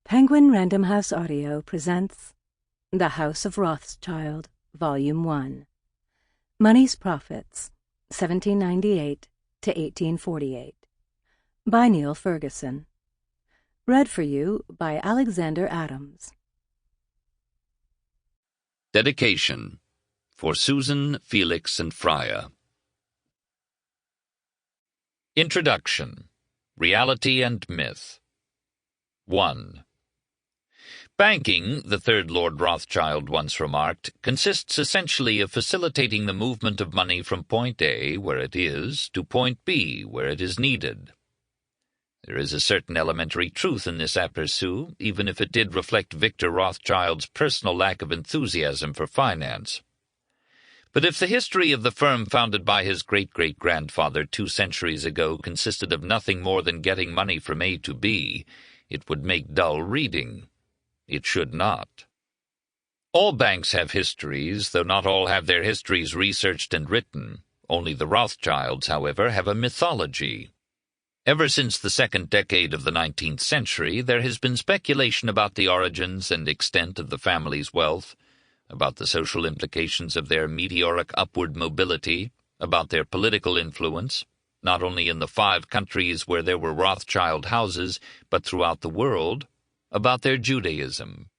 Penguin Random House Audio presents The House of Rothschild, Volume 1. Money's Profits, 1798 to 1848. By Niall Ferguson. Read for you by Alexander Adams. Dedication for Susan, Felix, and Freya. Introduction. Reality and Myth. 1. Banking, the third Lord Rothschild once remarked, consists essentially of facilitating the movement of money from point A, where it is, to point B, where it is needed. There is a certain elementary truth in this aperçu, even if it did reflect Victor Rothschild's personal lack of enthusiasm for finance. But if the history of the firm founded by his great-great-grandfather 2 centuries ago consisted of nothing more than getting money from A to B, it would make dull reading. It should not. All banks have histories, though not all have their histories researched and written. Only the Rothschilds, however, have a mythology. Ever since the second decade of the 19th century, there has been speculation about the origins and extent of the family's wealth, about the social implications of their meteoric upward mobility, about their political influence, not only in the 5 countries where there were Rothschild houses, but throughout the world, about their Judaism.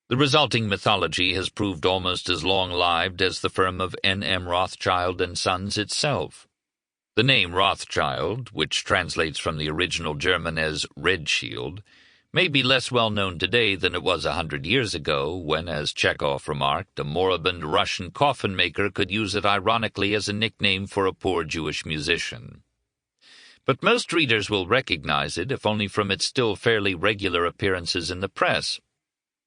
The resulting mythology has proved almost as long-lived as the firm of N.M. Rothschild and Sons itself. The name Rothschild, which translates from the original German as Red Shield, may be less well known today than it was 100 years ago, when, as Chekhov remarked, a moribund Russian coffin-maker could use it ironically as a nickname for a poor Jewish musician. But most readers will recognize it, if only from its still fairly regular appearances in the press.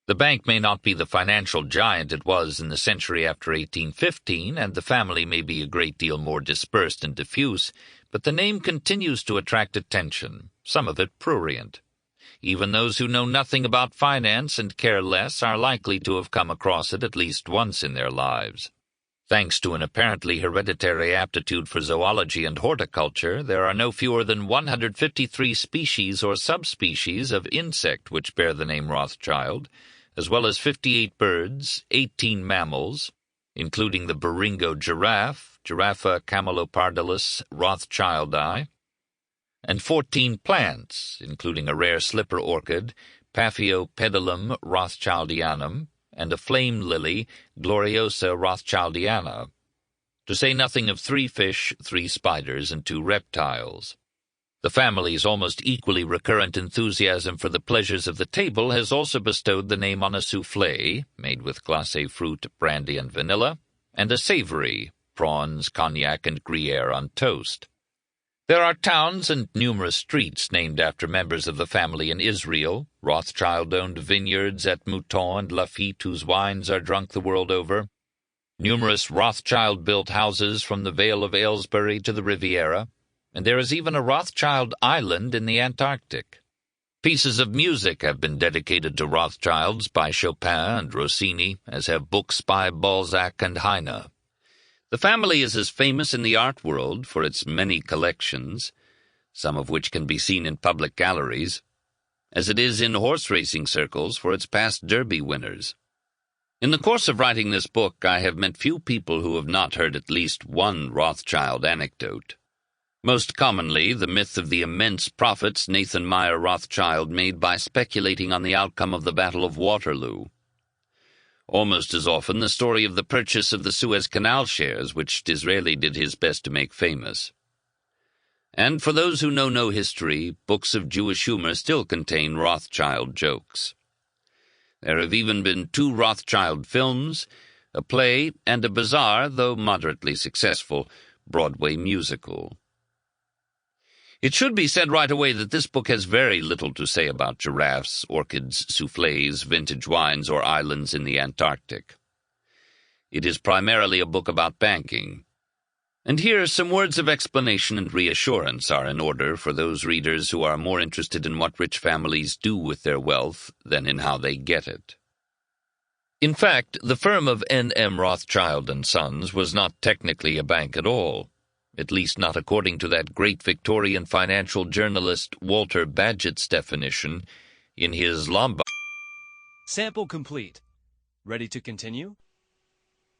The bank may not be the financial giant it was in the century after 1815, and the family may be a great deal more dispersed and diffuse, but the name continues to attract attention, some of it prurient. Even those who know nothing about finance and care less are likely to have come across it at least once in their lives. Thanks to an apparently hereditary aptitude for zoology and horticulture, there are no fewer than 153 species or subspecies of insect which bear the name Rothschild, as well as 58 birds, 18 mammals, including the Baringo giraffe, Giraffa camelopardalus rothschildi, and 14 plants, including a rare slipper orchid, Paphiopedilum rothschildianum, and a flame lily, Gloriosa rothschildiana, to say nothing of 3 fish, 3 spiders, and 2 reptiles. The family's almost equally recurrent enthusiasm for the pleasures of the table has also bestowed the name on a soufflé, made with glacé fruit, brandy, and vanilla, and a savory, prawns, cognac, and Gruyere on toast. There are towns and numerous streets named after members of the family in Israel, Rothschild-owned vineyards at Mouton and Lafitte whose wines are drunk the world over, numerous Rothschild-built houses from the Vale of Aylesbury to the Riviera, and there is even a Rothschild island in the Antarctic. Pieces of music have been dedicated to Rothschilds by Chopin and Rossini, as have books by Balzac and Heine. The family is as famous in the art world for its many collections, some of which can be seen in public galleries, as it is in horse racing circles for its past Derby winners. In the course of writing this book, I have met few people who have not heard at least one Rothschild anecdote. Most commonly, the myth of the immense profits Nathan Meyer Rothschild made by speculating on the outcome of the Battle of Waterloo. Almost as often the story of the purchase of the Suez Canal shares, which Disraeli did his best to make famous. And for those who know no history, books of Jewish humor still contain Rothschild jokes. There have even been 2 Rothschild films, a play, and a bizarre, though moderately successful, Broadway musical. It should be said right away that this book has very little to say about giraffes, orchids, soufflés, vintage wines, or islands in the Antarctic. It is primarily a book about banking. And here some words of explanation and reassurance are in order for those readers who are more interested in what rich families do with their wealth than in how they get it. In fact, the firm of N.M. Rothschild and Sons was not technically a bank at all. At least not according to that great Victorian financial journalist Walter Bagehot's definition, In his Lombard. Sample complete. Ready to continue?